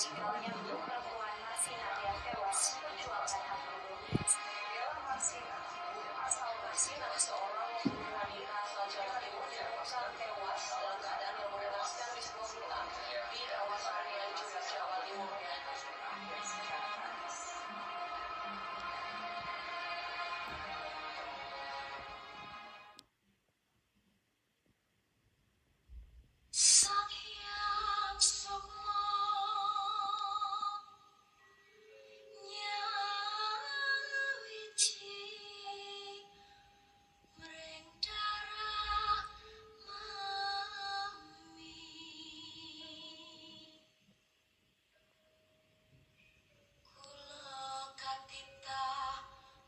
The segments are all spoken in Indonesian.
Sikalnya untuk perempuan Marsina yang tewas memperjuangkan hak buruh. Bella Marsina, asal Marsina, seorang buruh wanita asal Jawa Timur yang tewas dalam keadaan yang mengenaskan di sebuah hutan di kawasan Nganjuk, Jawa Timur. Sang Hyang Sukma nyawiji mring darah mami kula katita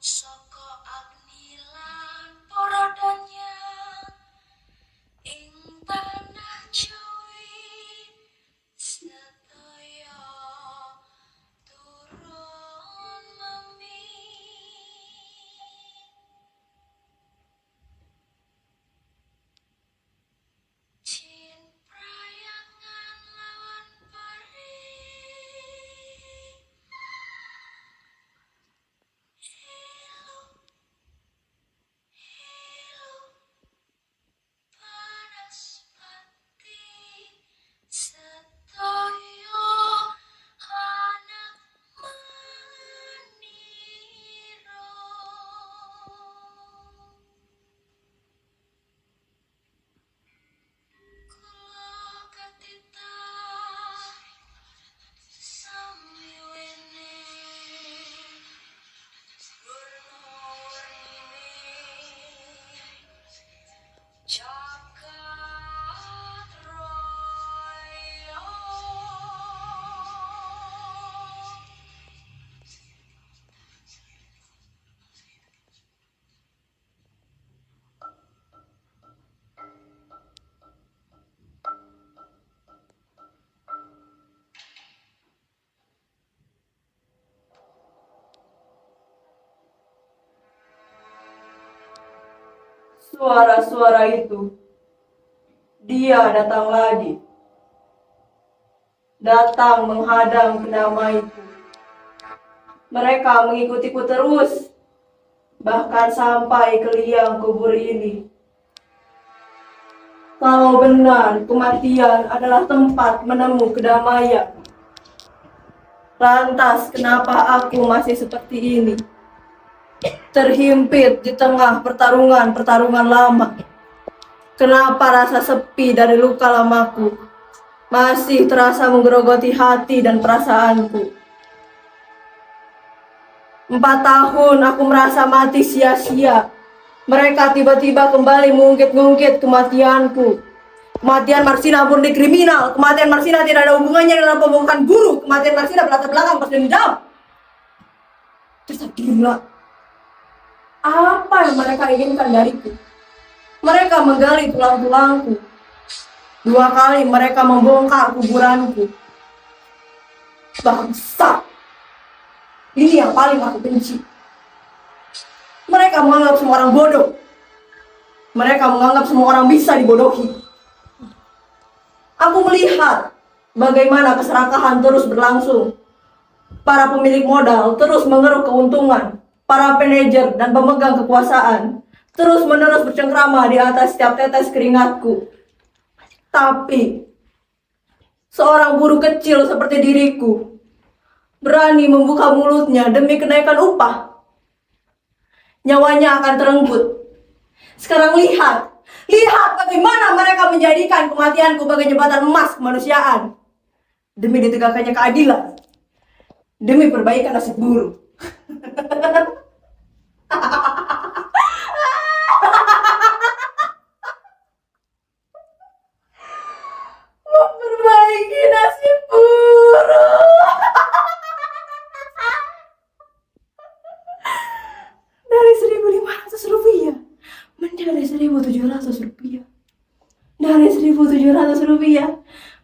saka agni lan para danyang ing tanah Jawi sedaya turun mami jin prayangan lawan pari hilu hilu Banaspati sedaya anak menira kula katita samiwene warna-warnine Jagat Raya. Suara-suara itu, dia datang lagi. Datang menghadang kedamaianku. Mereka mengikutiku terus, bahkan sampai ke liang kubur ini. Kalau benar kematian adalah tempat menemu kedamaian, lantas kenapa aku masih seperti ini? Terhimpit di tengah pertarungan lama. Kenapa rasa sepi dari luka lamaku masih terasa menggerogoti hati dan perasaanku? 4 tahun aku merasa mati sia-sia. Mereka tiba-tiba kembali mengungkit-ungkit kematianku. Kematian Marsina murni kriminal. Kematian Marsina tidak ada hubungannya dengan pembunuhan guru. Kematian Marsina berlatar belakang dendam. Terus gila. Apa yang mereka inginkan dariku? Mereka menggali tulang-tulangku. 2 kali mereka membongkar kuburanku. Bangsa. Ini yang paling aku benci. Mereka menganggap semua orang bodoh. Mereka menganggap semua orang bisa dibodohi. Aku melihat bagaimana keserakahan terus berlangsung. Para pemilik modal terus mengeruk keuntungan. Para manajer dan pemegang kekuasaan terus-menerus bercengkrama di atas setiap tetes keringatku. Tapi seorang buruh kecil seperti diriku berani membuka mulutnya demi kenaikan upah. Nyawanya akan terenggut. Sekarang lihat bagaimana mereka menjadikan kematianku sebagai jembatan emas kemanusiaan. Demi ditegakkannya keadilan. Demi perbaikan nasib buruh. Memperbaiki nasib buruh. Dari 1.500 rupiah menjadi 1.700 rupiah. Dari 1.700 rupiah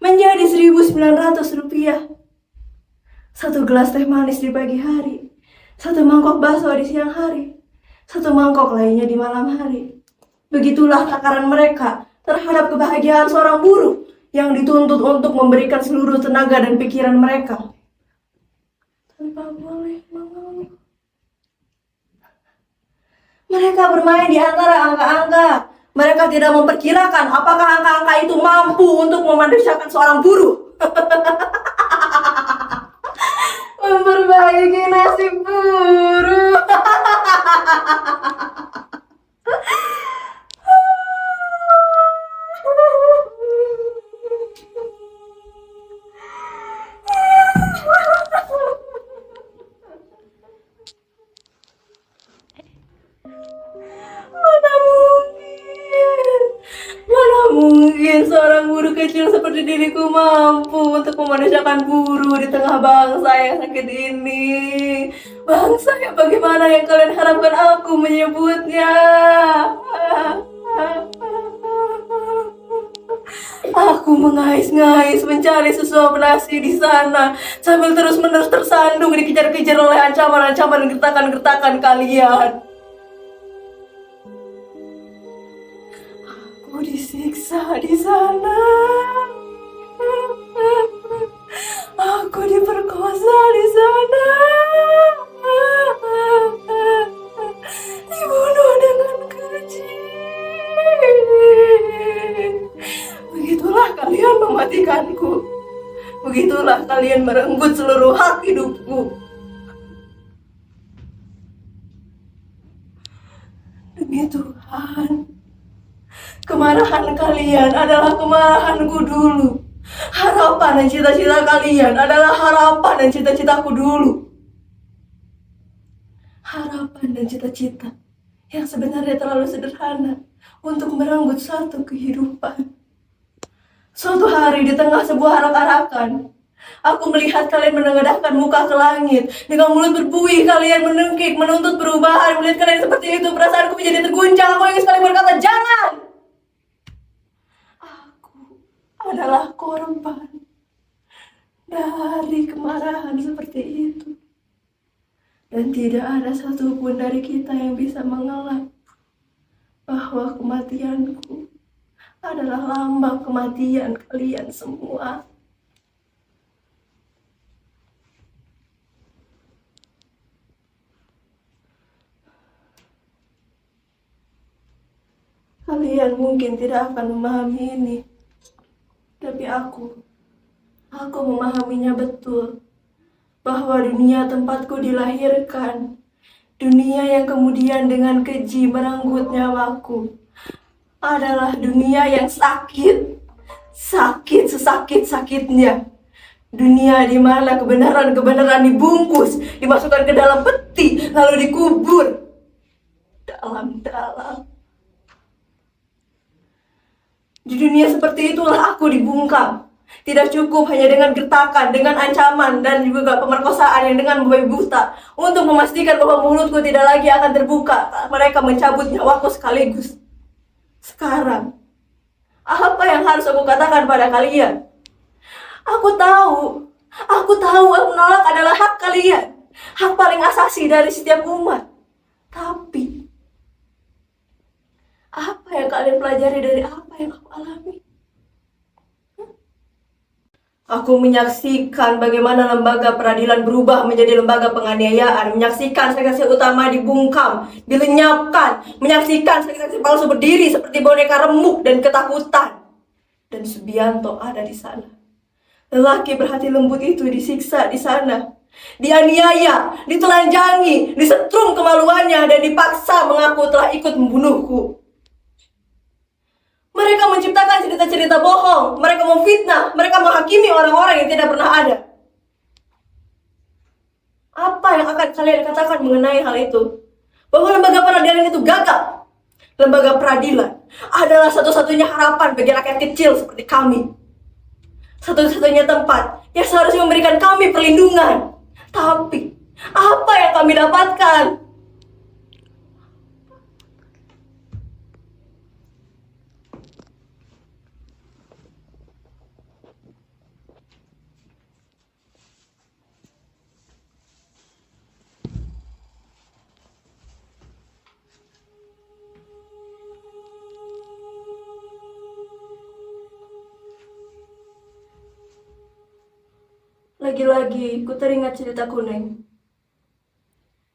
menjadi 1.900 rupiah. 1 gelas teh manis di pagi hari, 1 mangkok bakso di siang hari, 1 mangkok lainnya di malam hari. Begitulah takaran mereka terhadap kebahagiaan seorang buruh yang dituntut untuk memberikan seluruh tenaga dan pikiran mereka tanpa boleh mengeluh. Mereka bermain di antara angka-angka. Mereka tidak memperkirakan apakah angka-angka itu mampu untuk memanusiakan seorang buruh. Memperbaiki nasib buruh. Mana mungkin seorang buruh kecil seperti diriku mampu untuk memanusiakan buruh di tengah bangsa yang sakit ini. Bangsa yang bagaimana yang kalian harapkan aku menyebutnya? Aku mengais-ngais mencari sesuap nasi di sana sambil terus-menerus tersandung dikejar-kejar oleh ancaman-ancaman dan gertakan-gertakan kalian. Aku disiksa di sana. Aku diperkosa di sana. Dibunuh dengan keji. Begitulah kalian mematikanku. Begitulah kalian merenggut seluruh hak hidupku. Demi Tuhan, kemarahan kalian adalah kemarahanku dulu. Harapan dan cita-cita kalian adalah harapan dan cita-citaku dulu. Harapan dan cita-cita yang sebenarnya terlalu sederhana untuk merenggut satu kehidupan. Suatu hari di tengah sebuah arak-arakan, aku melihat kalian menengadahkan muka ke langit. Dengan mulut berbuih kalian menengkik, menuntut perubahan. Melihat kalian seperti itu, perasaanku menjadi terguncang. Aku ingin sekali berkata, jangan! Aku adalah korban dari kemarahan seperti itu. Dan tidak ada satupun dari kita yang bisa mengelak bahwa kematianku adalah lambang kematian kalian semua. Kalian mungkin tidak akan memahami ini, tapi aku memahaminya betul. Bahwa dunia tempatku dilahirkan, dunia yang kemudian dengan keji merenggut nyawaku, adalah dunia yang sakit sesakit-sakitnya. Dunia di mana kebenaran-kebenaran dibungkus, dimasukkan ke dalam peti, lalu dikubur dalam-dalam. Di dunia seperti itulah aku dibungkam. Tidak cukup hanya dengan gertakan, dengan ancaman, dan juga pemerkosaan yang dengan membabi buta. Untuk memastikan bahwa mulutku tidak lagi akan terbuka, mereka mencabut nyawaku sekaligus. Sekarang, apa yang harus aku katakan pada kalian? Aku tahu menolak adalah hak kalian. Hak paling asasi dari setiap umat. Tapi, apa yang kalian pelajari dari apa yang aku alami? Aku menyaksikan bagaimana lembaga peradilan berubah menjadi lembaga penganiayaan. Menyaksikan saksi-saksi utama dibungkam, dilenyapkan. Menyaksikan saksi-saksi palsu berdiri seperti boneka remuk dan ketakutan. Dan Subianto ada di sana. Lelaki berhati lembut itu disiksa di sana. Dianiaya, ditelanjangi, disetrum kemaluannya, dan dipaksa mengaku telah ikut membunuhku. Mereka menciptakan cerita-cerita bohong, mereka memfitnah, mereka menghakimi orang-orang yang tidak pernah ada. Apa yang akan kalian katakan mengenai hal itu? Bahwa lembaga peradilan itu gagal. Lembaga peradilan adalah satu-satunya harapan bagi rakyat kecil seperti kami. Satu-satunya tempat yang seharusnya memberikan kami perlindungan. Tapi, apa yang kami dapatkan? Lagi-lagi ku teringat cerita Kuneng.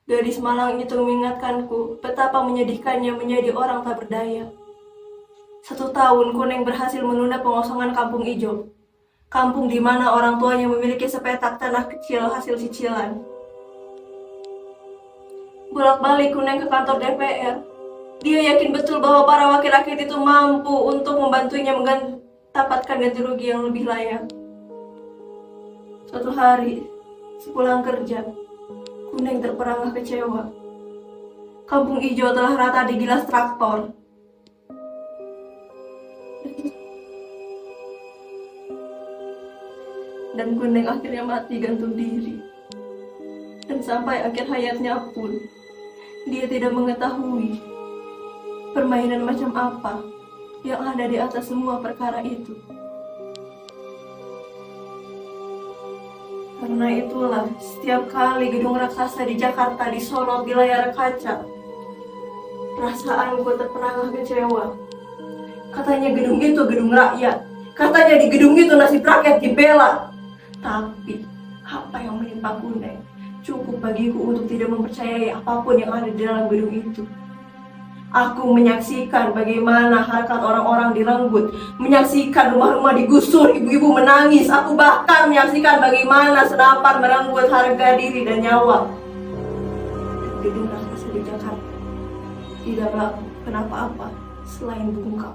Gadis malang itu mengingatkanku betapa menyedihkannya menjadi orang tak berdaya. 1 tahun Kuneng berhasil menunda pengosongan Kampung Ijo. Kampung di mana orang tuanya memiliki sepetak tanah kecil hasil cicilan. Bolak-balik Kuneng ke kantor DPR. Dia yakin betul bahwa para wakil rakyat itu mampu untuk membantunya mendapatkan ganti rugi yang lebih layak. Suatu hari, sepulang kerja, Kuneng terperangah kecewa. Kampung Ijo telah rata digilas traktor. Dan Kuneng akhirnya mati gantung diri. Dan sampai akhir hayatnya pun, dia tidak mengetahui permainan macam apa yang ada di atas semua perkara itu. Karena itulah, setiap kali gedung raksasa di Jakarta disorot di layar kaca, perasaanku terperangah kecewa. Katanya gedung itu gedung rakyat. Katanya di gedung itu nasib rakyat dibela. Tapi, apa yang menimpa Kuneng cukup bagiku untuk tidak mempercayai apapun yang ada di dalam gedung itu. Aku menyaksikan bagaimana harkat orang-orang direnggut, menyaksikan rumah-rumah digusur, ibu-ibu menangis. Aku bahkan menyaksikan bagaimana senapan merenggut harga diri dan nyawa. Gedung raksasa di Jakarta tidak laku kenapa-apa selain bungkam.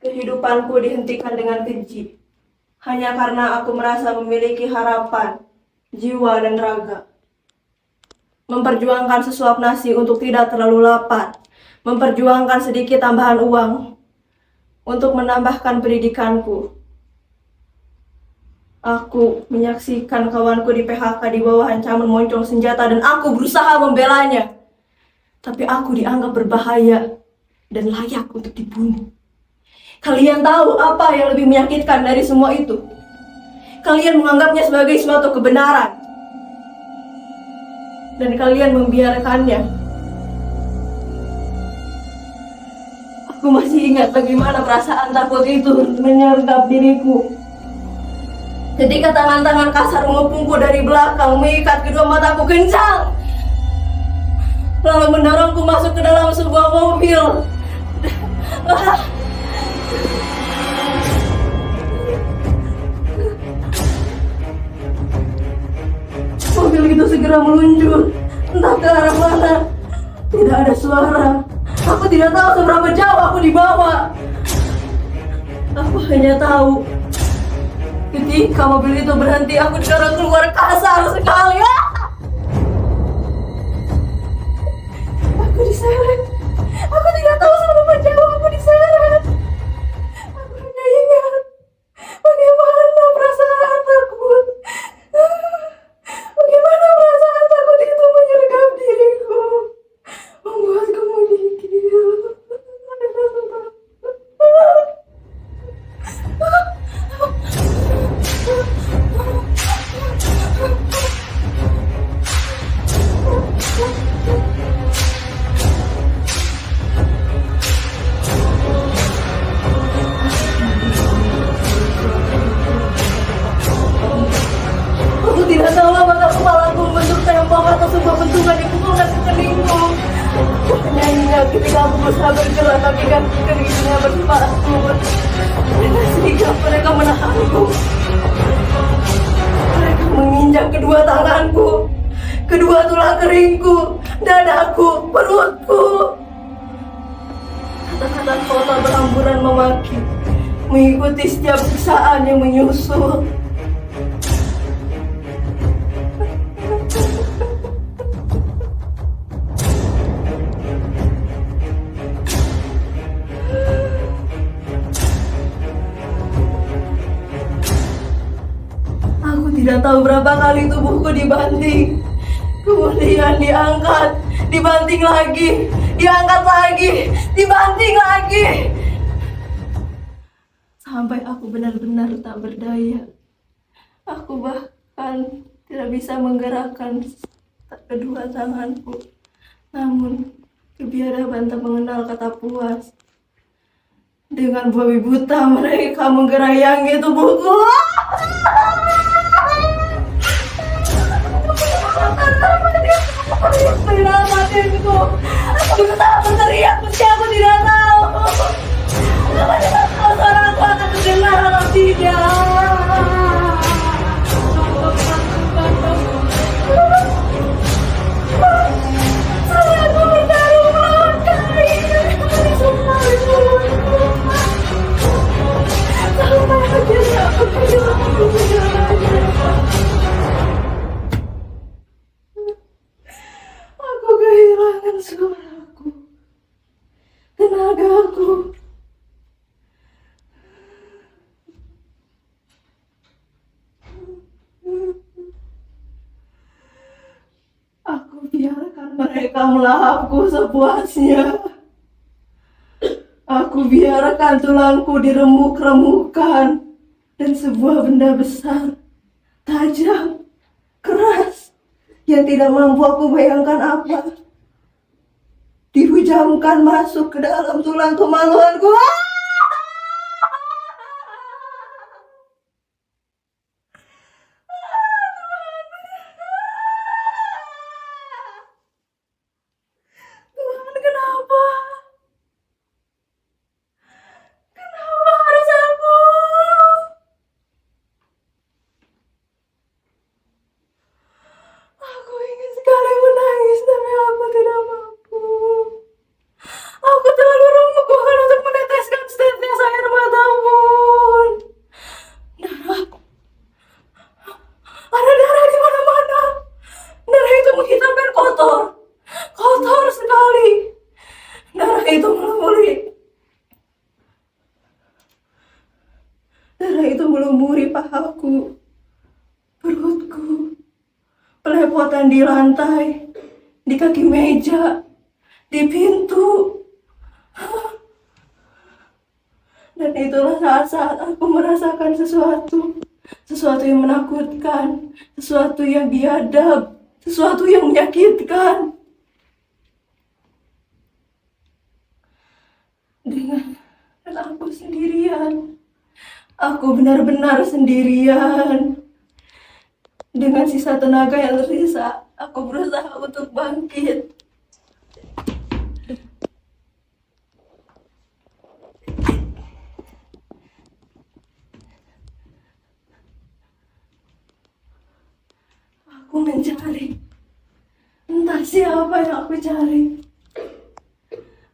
Kehidupanku dihentikan dengan keji, hanya karena aku merasa memiliki harapan, jiwa dan raga. Memperjuangkan sesuap nasi untuk tidak terlalu lapar, memperjuangkan sedikit tambahan uang untuk menambahkan pendidikanku. Aku menyaksikan kawanku di PHK di bawah ancaman moncong senjata dan aku berusaha membelanya. Tapi aku dianggap berbahaya dan layak untuk dibunuh. Kalian tahu apa yang lebih menyakitkan dari semua itu? Kalian menganggapnya sebagai suatu kebenaran. Dan kalian membiarkannya. Aku masih ingat bagaimana perasaan takut itu menyergap diriku. Ketika tangan-tangan kasar mengepungku dari belakang, mengikat kedua mataku kencang, lalu mendorongku masuk ke dalam sebuah mobil. Mobil itu segera meluncur, entah ke arah mana. Tidak ada suara. Aku tidak tahu seberapa jauh aku dibawa. Aku hanya tahu ketika mobil itu berhenti, aku didorong keluar kasar sekali. Aku diseret. Aku tidak tahu seberapa jauh aku diseret. Aku hanya ingat bagaimana perasaan takut. Bagaimana perasaan takut itu menyergap diriku, membuatku menggigil. Aku tidak tahu apakah kepalaku membentuk tembok atau sebuah bentukan dipukulkan ke keningku. Hanya ingat ketika aku berusaha bergerak, kaki keningnya bersepatu. Dengan sigap mereka menahanku. Mereka menginjak kedua tanganku, kedua tulang keringku, dadaku, perutku. Kata-kata kotor berhamburan memaki, mengikuti setiap siksaan yang menyusul. Aku tidak tahu berapa kali tubuhku dibanting, kemudian diangkat, dibanting lagi, diangkat lagi, dibanting lagi, sampai aku benar-benar tak berdaya. Aku bahkan tidak bisa menggerakkan kedua tanganku. Namun kebiadaban tak mengenal kata puas. Dengan babi buta mereka menggerayangi tubuhku. Menyelamatinku. Aku berusaha berteriak meski aku tidak tahu. Aku tidak tahu suaraku akan terdengar atau tidak. Aku bertarung melawan kalian. Kami semua membunuhku. Sampai akhirnya aku kehilangan segalanya. Aku kehilangan suaraku, tenagaku. Aku biarkan mereka melahapku sepuasnya. Aku biarkan tulangku diremuk-remukkan dan sebuah benda besar, tajam, keras, yang tidak mampu aku bayangkan apa, dihujamkan masuk ke dalam tulang kemaluanku. Tuhan, kenapa? Kenapa harus aku? Aku ingin sekali menangis, tapi aku tidak mampu. Aku terlalu remuk bahkan untuk meneteskan setetes air mata pun. Darah. Ada darah di mana-mana. Darah itu menghitam dan kotor. Kotor sekali. Darah itu melumuri. Darah itu melumuri pahaku, perutku, pelepotan di lantai, di kaki meja, di pintu. Dan itulah saat-saat aku merasakan sesuatu yang menakutkan, sesuatu yang biadab, sesuatu yang menyakitkan. Dan aku sendirian. Aku benar-benar sendirian. Dengan sisa tenaga yang tersisa, aku berusaha untuk bangkit. Aku mencari. Entah siapa yang aku cari.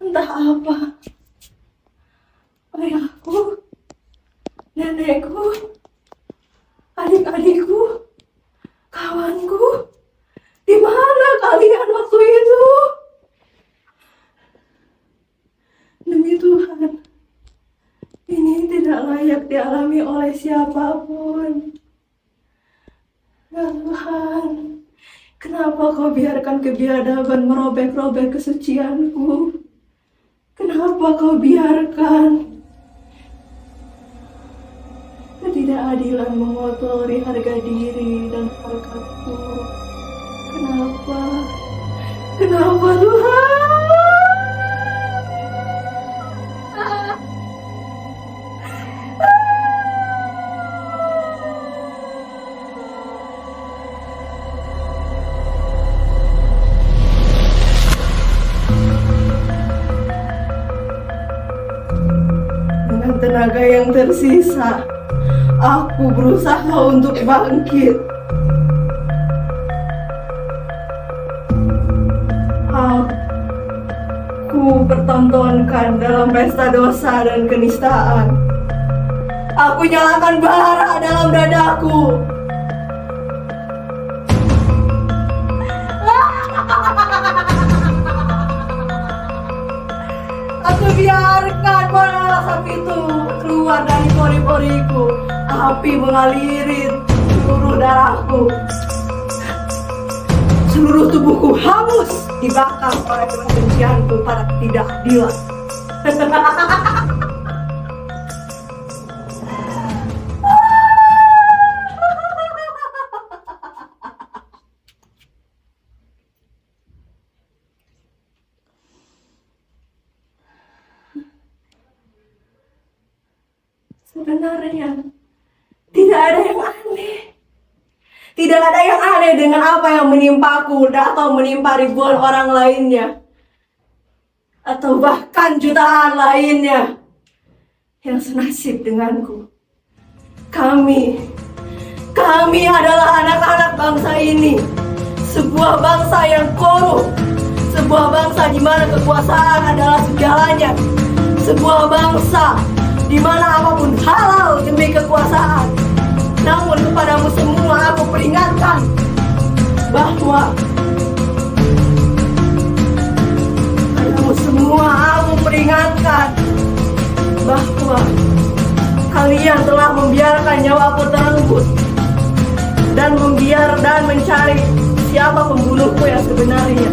Entah apa. Ayahku, nenekku, adik-adikku, kawanku, di mana kalian waktu itu? Demi Tuhan, ini tidak layak dialami oleh siapapun. Ya Tuhan, kenapa kau biarkan kebiadaban merobek-robek kesucianku? Kenapa kau biarkan ketidakadilan mengotori harga diri dan hargaku? Kenapa? Kenapa Tuhan? Dengan tenaga yang tersisa, aku berusaha untuk bangkit. Aku pertontonkan dalam pesta dosa dan kenistaan. Aku nyalakan bara dalam dadaku. Aku biarkan bara asap itu keluar dari pori-poriku. Api mengaliri seluruh darahku. Seluruh tubuhku hangus dibakar oleh kebencianku pada ketidakadilan. Sebenarnya tidak ada yang aneh. Tidak ada yang aneh dengan apa yang menimpaku atau menimpa ribuan orang lainnya. Atau bahkan jutaan lainnya yang senasib denganku. Kami adalah anak-anak bangsa ini. Sebuah bangsa yang korup. Sebuah bangsa di mana kekuasaan adalah segalanya. Sebuah bangsa di mana apapun halal demi kekuasaan. Namun kepadamu semua aku peringatkan bahwa kalian telah membiarkan nyawaku terenggut dan mencari siapa pembunuhku yang sebenarnya.